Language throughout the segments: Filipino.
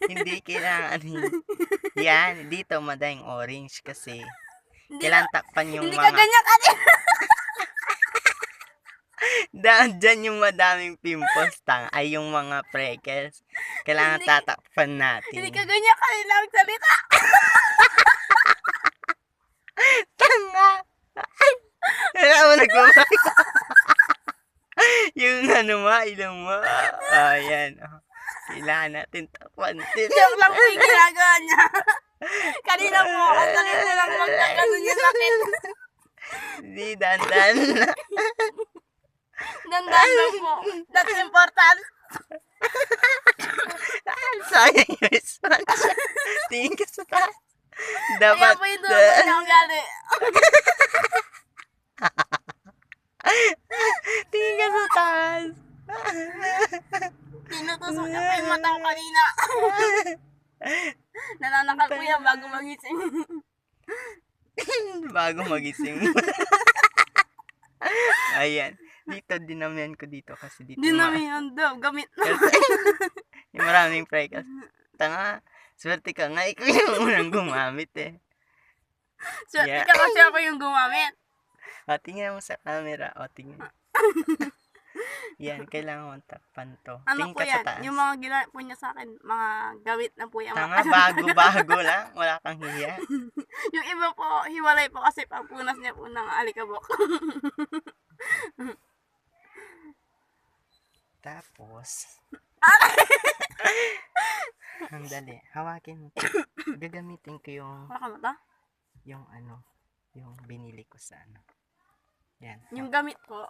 Hindi kailangan yan, dito madayang orange kasi Hindi na, kailangan takpan yung hindi ka mga ganyan kanina. dyan yung madaming pimples ay yung mga freckles. Kailangan Hindi, tatakpan hindi natin. ka ganyan kanina magsalita. Tanga! Wala mo nagbabalik. Yung ano mo, ilong mo. Ayan. Kailangan natin takpan din. Joke lang po yung ginagawa niya. Kanina po, ang sakit na lang magkakaroon yung sakit. Hindi, dandan na. Dandan lang po. That's important. Sayang yung response. Tingin ka sa taas. Kaya Dapat, po yung dugo niya ang gali. tingin ka sa taas. Tinutusok niya po yung mata ko kanina. Nananakal po yan bago magising. Bago magising. Ayan. Dito, dinamihan ko dito kasi dito. Dinamihan daw, gamit na. Yung maraming freckles. Tanga, swerte ka nga. Ikaw yung unang gumamit eh. So, Yeah. ikaw kasi ako yung gumamit. O, tingnan mo sa camera. O, tingnan. Yan, kailangan mong takpan to. Ano Tingin po ka yan? sa taas. Yung mga ginawa po niya sa akin, mga gawit na po yan. Tanga, bago lang. Wala kang hiya. Yung iba po, hiwalay po kasi pagpunas niya po ng alikabok. Tapos, ang dali. Hawakin mo. Gagamitin ko Wala ka ba ta? yung binili ko sa ano. Yan. Yung gamit po.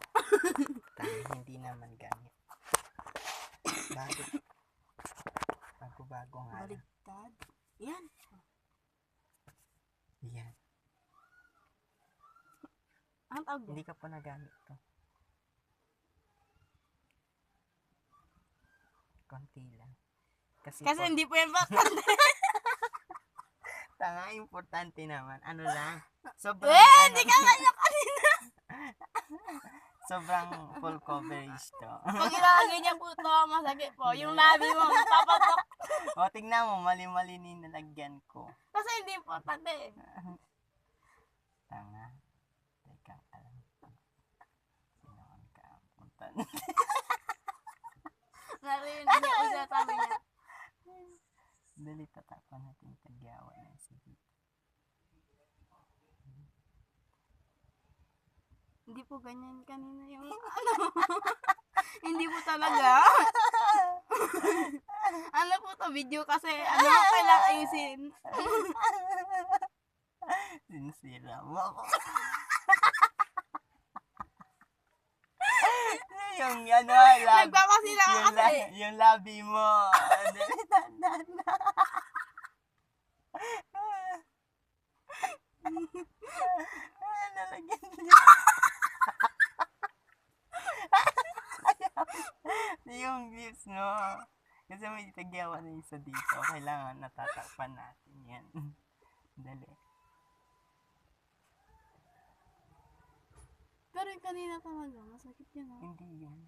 Hindi naman gamit. Bago nga lang. Baligtad. Yan. Yan. Ang tawag Hindi din. ka pa nagamit to. Konti lang. Kasi Hindi po yan bakante. tanga, importante naman. Ano lang. Sobrang, Hindi ka ganyan kanina. sobrang full coverage to. Pag ilalagay niya po ito, masakit po. Yung labi mo, papatok. O, tingnan mo, mali-mali nilagyan ko. Kasi hindi importante eh. Tanga. Teka, alam ko. Sino ang kaapuntan? Narinig niya po siya, sabi niya. Dali, tatakpan natin yung tagyawa na sa dito. Hindi po ganyan kanina yung ano. Hindi po talaga. Ano po to video kasi ano kailangan ayusin. Sinisira mo ako. Yung ano, Nagpapasila ka kasi. yung labi mo. Dali, dandan na. Nalagyan niya. Yung lips mo. Kasi may tagyawa na isa dito. Kailangan natatakpan natin yan. Dali. Pero yung kanina talaga, masakit yun ha. Hindi yun.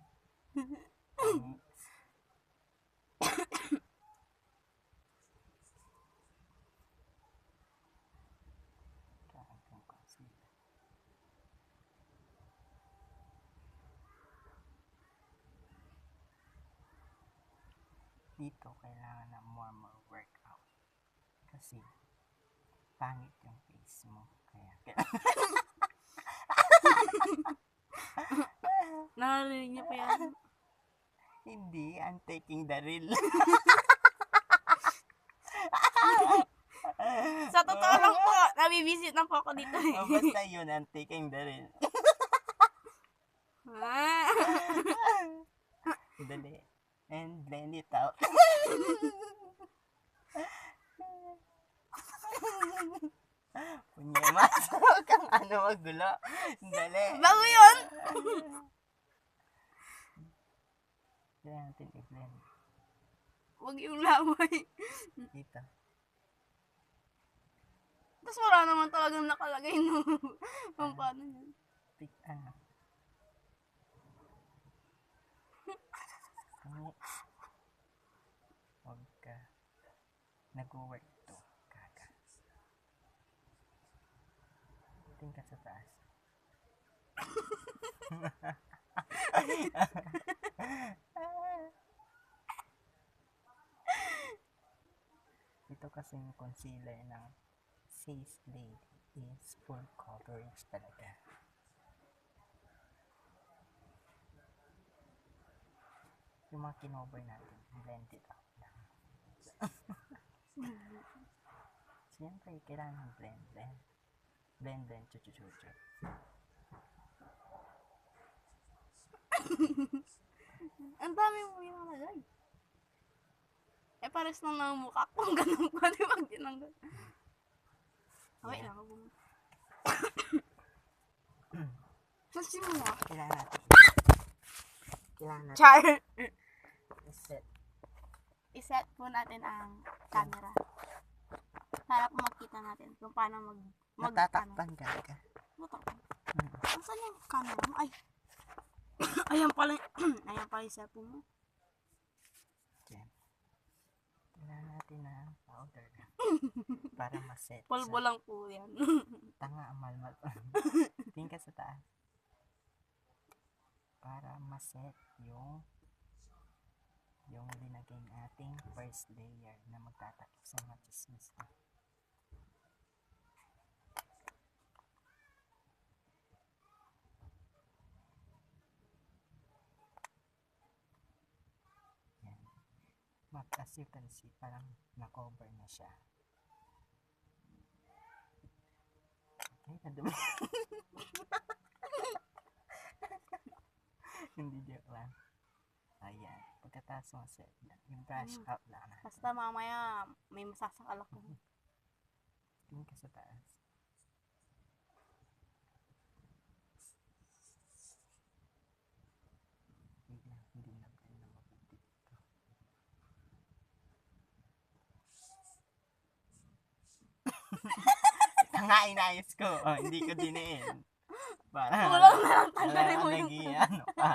Dito, kailangan na more workout. Kasi, pangit yung face mo. Kaya Narinig niya pa yan. hindi, I'm taking the real. Sa totoo lang po, nabibisit na po ako dito eh. O, basta yun, I'm taking the real. Dali. And blend it out. Punya, masok kang ano magulo. Dali. Bago yun! Kaya natin i-blend. Huwag yung laway. Dito. Tapos wala naman talagang nakalagay no. Kung paano yun. Ano. Nag-work to. Kaka. Tingin ka sa taas. Ito kasing concealer ng Sis Lady is full coverage talaga. Yung mga kinover natin, blend it out lang. Siyempre, kailangan blend. Chuchu. Ang dami mo yung nalagay. Eh, pares lang ng mukha ko. Ganun pa, di ba? Ginanggal. Okay Yeah. lang ako. Kasi mo nga. Kailangan natin Char! i-set. I-set po natin ang camera. Para po makita natin kung paano Natatakpan ka. Natakpan. Saan yung camera mo? Ay! Ayan pala yung cellphone mo. Diyan. Kailangan natin na powder para ma-set. Polvo lang po yan. Tanga, amal. Tingin ka sa taas. Para ma-set yung linagay ating first layer na magtatakip sa mga chismis na. Yan. As you can see, parang na-cover na siya. Okay, nadumi. Hindi joke lang. Ayan. Pagkatapos mo set, yung brush out lang na. Basta mamaya may masasakal ako. Tingin ka sa taas. Hindi na blend na mabuti ito. Tanga, inayos ko. Oh, hindi ko diniin. Para Kulang na lang tanggalin mo yung nire-react ka.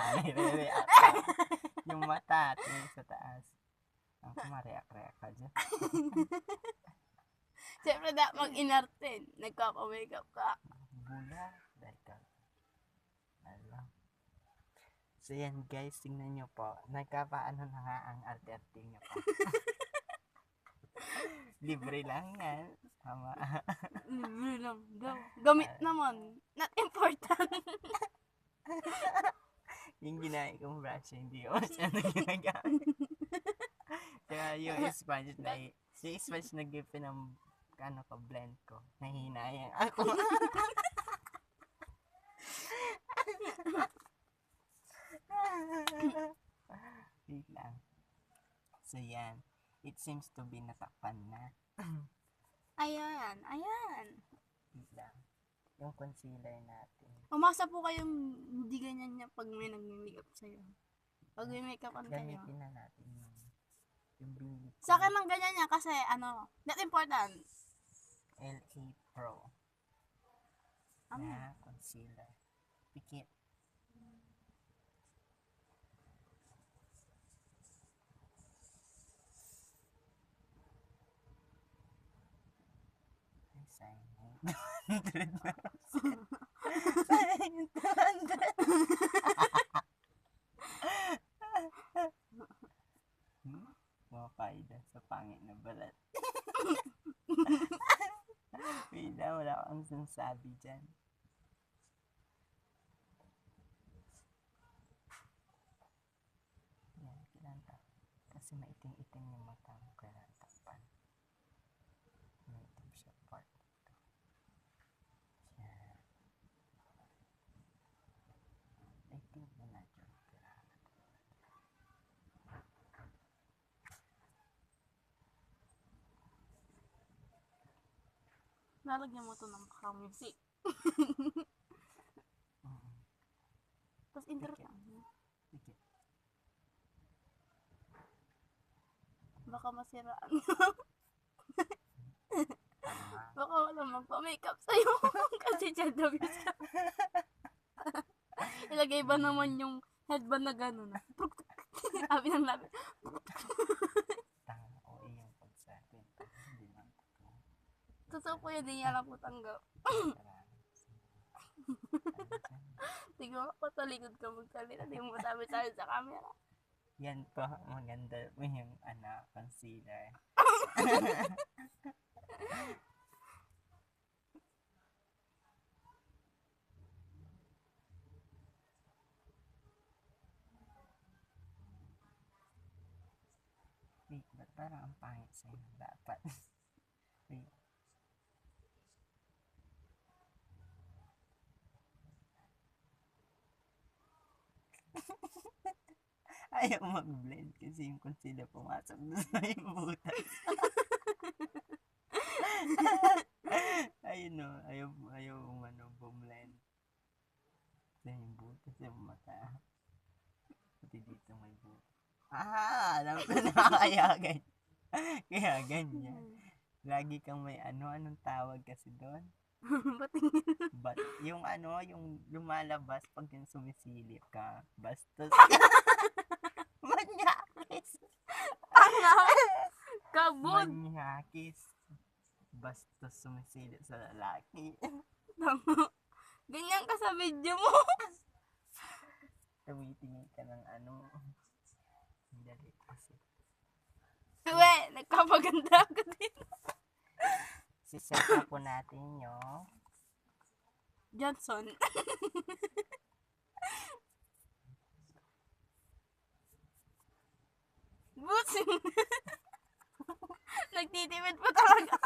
Yung mata, tingin sa taas. Ang kumareak-reak ka dyan. Siyempre dapat mag-inarte. Nagpapa-makeup ka. Bula, dahil ka. Alam. So yan guys, tingnan nyo po. Nagkapaano na nga ang arte-arte nyo po. Libre lang yan. Tama. Libre lang. Gamit naman. Not important. Yung ginaya kong brush, hindi ko masyado ginagamit. Kaya yung sponge na gift ng blend ko, nahinayang ako. Wait lang. So yan, it seems to be natakpan na. Ayan. Wait lang. Yung concealer natin. Umasa po kayong hindi ganyan niya pag may nag-makeup sa'yo. Pag may makeupan kayo. Gamitin na natin yung binili ko. Sa akin lang ganyan niya kasi not important. LA Pro na concealer. Pikit. Ay, sayang. 200 na. Sayang 200. Mapayda sa pangit na balat. Wala akong sinasabi dyan. Yan, kailangan kasi maitim-itim yung mata mo, kailangan takpan. Maitim siya part dito. Yan. I think na natin kailangan. Lalagyan mo to ng background music. Tapos intro Pikit. lang. Pikit. Baka masiraan. Tama. Baka wala magpa-makeup sa'yo. Kasi child abuse ka. Ilagay ba naman yung headband na gano'n na? Abi ng labi. Tanga o iyong pagsabi. po yun, di niya lang po tanggap. Tingnan ko sa likod ka magsalita, di mo masabi-sabi sa camera. Yan po, maganda po yung concealer. Wait, ba't parang ang pangit sa'yo? Dapat. Wait. Ayaw mag-blend kasi yung concealer pumasok doon sa yung butas. Ayun no, ayaw bumblend. Sa yung butas yung mata. Pati dito may butas. Alam ko na kaya ganyan. Lagi kang may anong tawag kasi doon? Patingin. But yung yung lumalabas pag yung sumisilip ka. Bastos. Manyakis. Tanga! Kabog! Manyakis. Bastos sumisilip sa lalaki. Tanga. Ganyan ka sa video mo. Tumitingin ka ng Dali kasi. Uwe, nagpapaganda ako din. Siseta po natin yung Johnson. Busing. Nagtitipid pa talaga.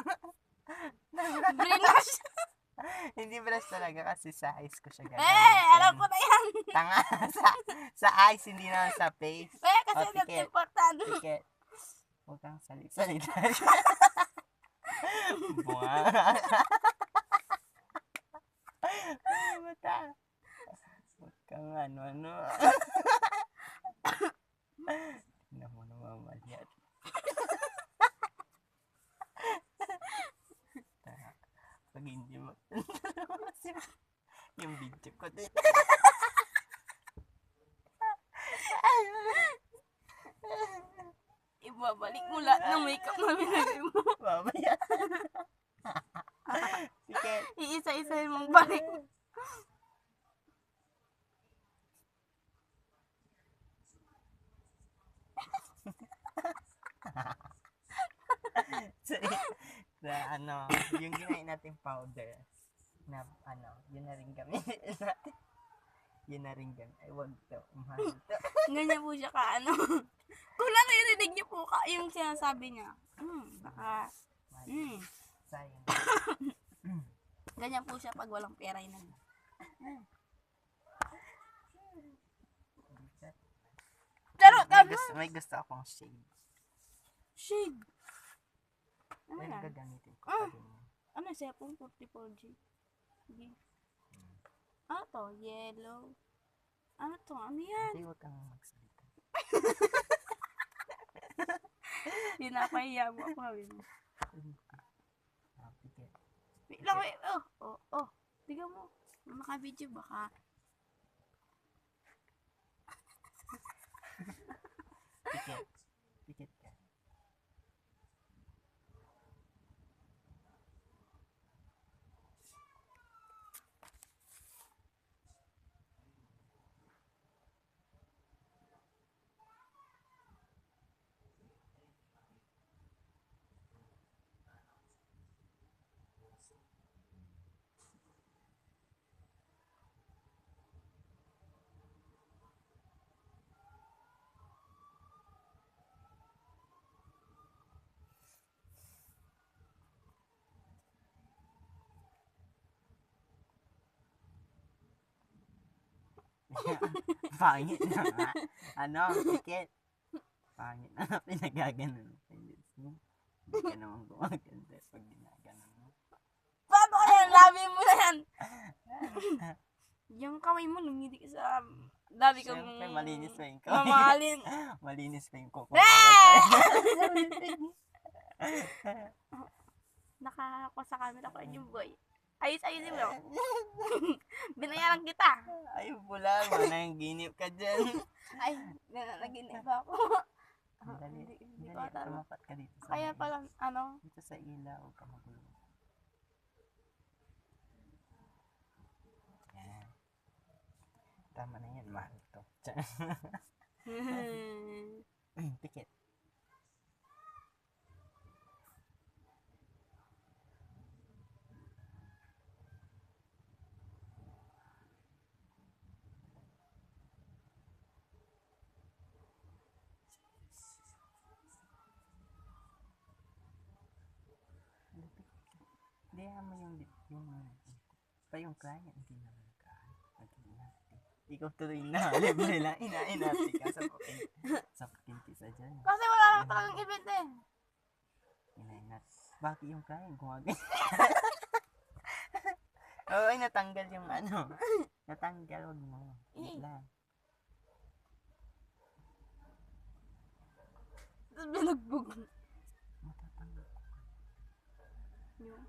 Brinash. hindi brush talaga kasi sa eyes ko siya gagamitin. Alam ko na yan. Tanga, sa eyes, hindi naman sa face. Kasi that's tiket. important. Tiket. Huwag kang salita. Bunga. Ay, mata. Huwag kang Tignan mo na mamalyat. Pag hindi mo yung video ko din. Ibabalik mo lahat ng makeup na binigay mo. Mamaya. Sige. Iisa-isa mong balik. Yung ginain natin powder na yun na rin gamitin natin. Yun na rin gamitin. Ay, wag to. Mahal to. Ganyan po siya ka, Kung naririnig niyo po yung sinasabi niya. Baka, Sayang. ganyan po siya pag walang pera yun. Charot ka ba? May gusto akong shade. Shade. Ano Ay, yan? gagamitin ko pa din. Ano siya pong 44G? Sige. Ano to? Yellow. Ano to? Ano yan? Hindi, huwag kang magsalita. Pinapahiya mo ako. Pikit. Wait lang, wait. Oh. Tiga mo. Naka-video baka. Pikit. Pikit ka. Pangit na nga. Pikit. Pangit na nga. Pinagaganon mo. Hindi ka naman gumaganda pag ginaganon mo. Paano kaya labi mo na yan? Yung kamay mo lumidi sa labi kang Siyempre, malinis pa yung kamay. mamahalin. Malinis pa yung kuko. Nakakako sa camera ko yung boy. Ayos-ayos mo. Binayaran kita. Ay, pula. Manang ginip ka dyan. Ay, nanaginip ba ako? Dali. Hindi Dali. ko ata. Tumapat ka dito sa Kaya pala, Dito sa ilaw. Huwag ka magulo. Tama na yan, mahal to. Pikit. Hindi mo yung client, hindi naman ka. Ikaw tuloy na, libre lang, inainati ka sa fucking pizza dyan. Kasi wala naman talagang event eh. Inainat. Bakit yung client gumagay? Oo, ay natanggal yung ano. Natanggal, wag mo. Wait lang. Tapos binugbog. Matatanggal. Yung.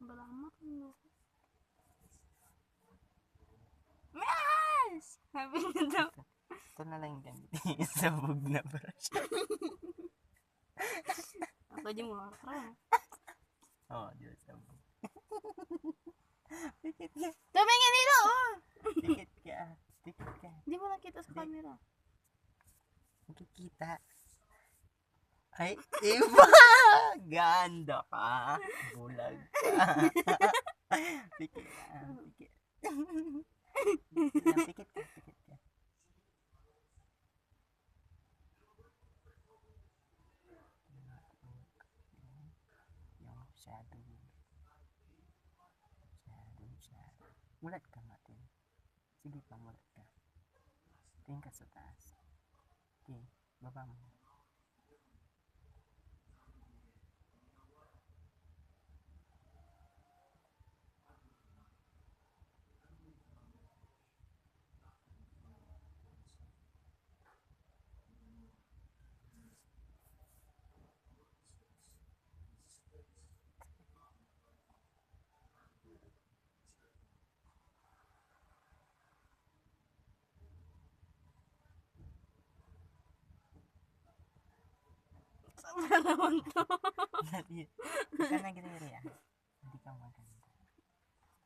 Balamak no. Yes! Sabi niya daw. Ito na lang yung gamit. Sabog na brush. Ako di mo makakara. Oo, di ba sabog. Pikit ka. Tumingin dito! Oh! Pikit ka. Pikit ka. Di mo nakita sa Di. camera. Nakikita. Ay, iba! Ganda ka. Bulag ka. Pikit ka. Pikit. Pikit ka. Pikit ka. Yung shadow. Shadow. Mulat ka, Martin. Sige pa, mulat ka. Tingin ka sa taas. Okay, baba mo. Sama naman to. Hindi ka nag-re-re ah. Hindi ka maganda.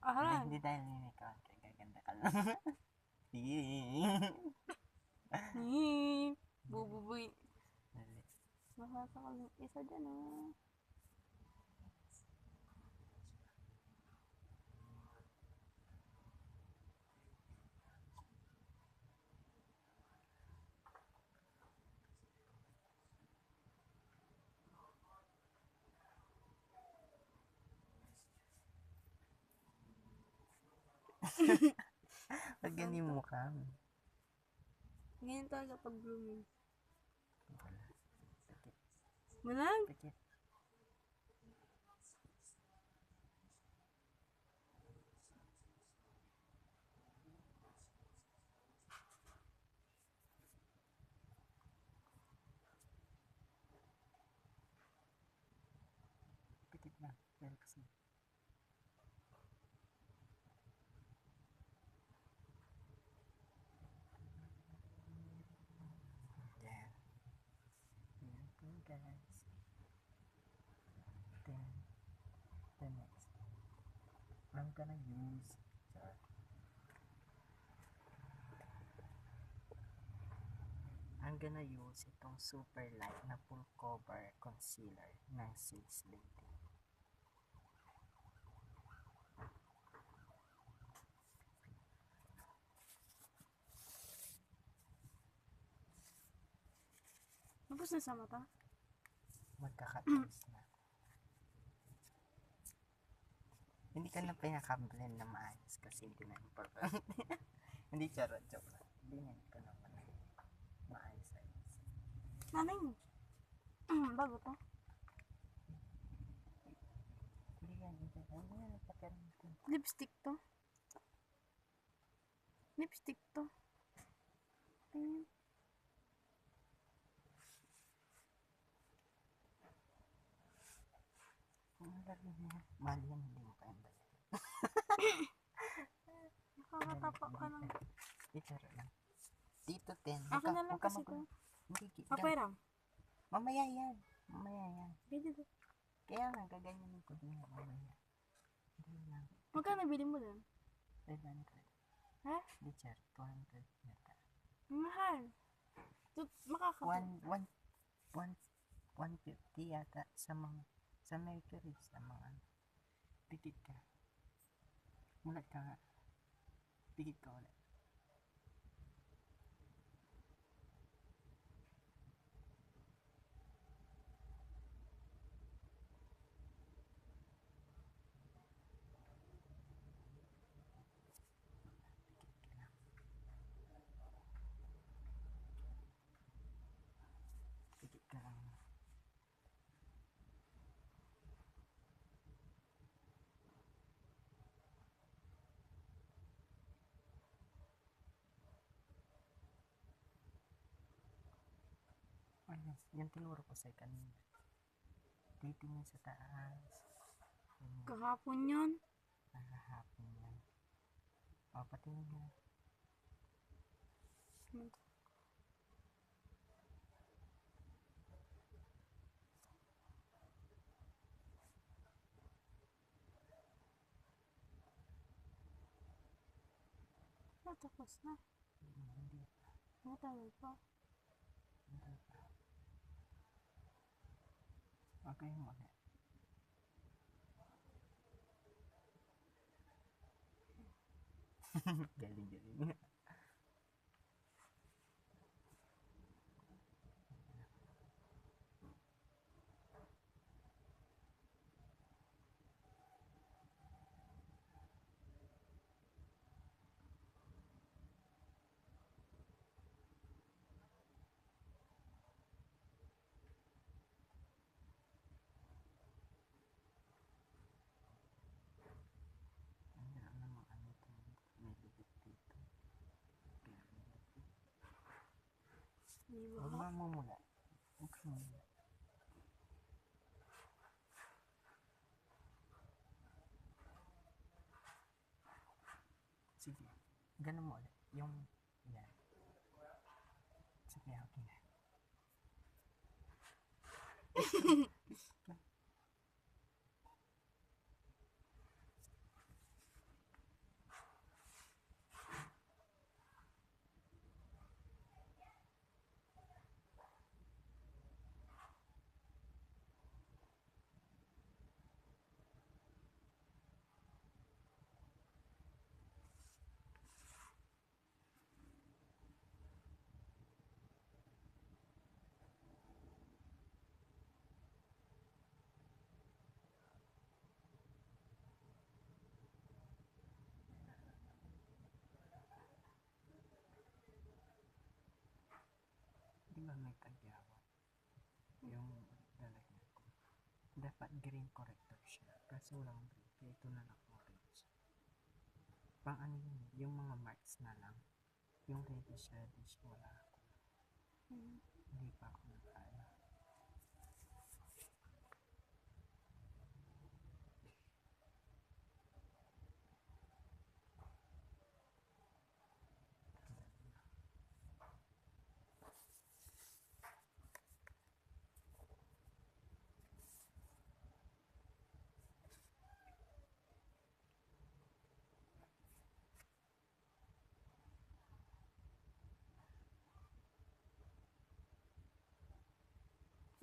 Ah, Hindi dahil ikaw. Gaganda ka lang. Sige. bububoy. Dali. Masasakal yung isa dyan ah. Pag ganyan mo mukha mo. Ganyan talaga pag blooming. Wala. Pikit. Malang? Pikit. Pikit na. Relax mo. Yan. Yan po guys. Then, the next. I'm gonna use itong super light na full cover concealer ng Swiss Lady. Tapos na sa mata? Magkakataos na. Hindi ka na pinaka-blend na maayos kasi hindi na important. Hindi charot, joke lang. Hindi na ka naman maayos. Nanay. Bago to? Hindi yan, nagpapiramitin. Lipstick to? Lipstick to? Ayun. Mahal yan, hindi mo kayang balik. Nakakatapa ka ng... Dito lang. Dito, Ten. Ako na lang kasi to. Papairam. Mamaya yan. Mamaya yan. Pwede to. Kaya nga, gaganyanin ko din yan mamaya. Hindi lang. Magkano bili mo dun? 500. Ha? Teacher, 200 yata. Mahal. Makakatapa. 150 yata sa mga sa Mercury, sa mga tikit ka. Mulat ka nga. Tikit ka ulit. Tikit ka lang. Ayun, yung tinuro ko sa'yo kanina. Titingin sa taas. Kahapon yun. Nakahapon yan. O, patingin nga. Tapos na. Hindi pa. Matagal pa. Hindi pa. Okay mo na. Galing. Ang hirap naman ano ito. May lubit dito. Kaya may lubit. Di Huwag ba? mo muna. Huwag mo muna. Sige. Ganun mo ulit. Yung yan. Sige, okay na. Di ba may tagyawan? Yung lalagyan ko. Dapat green corrector siya. Kaso walang green. Kaya ito na lang orange. Pang ano yun, yung mga marks na lang. Yung reddish wala ako. Hindi pa ako nakaano.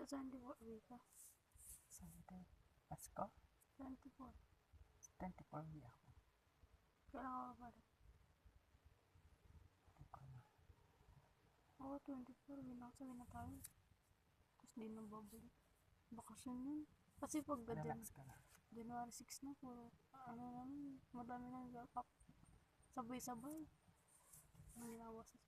Sa 24 ka. Sante, Pasko? 24. 24 di ako. Kailan ka pa rin? Hindi ko na. Oo, 24. Sabi na tayo. Tapos di na babalik. Bakasyon yun. Kasi pag Relax ka na. January 6 na, puro, ano naman, madami na nag-up. Sabay-sabay. Ang ginawa sa...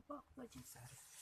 pa ako dyan. Sorry.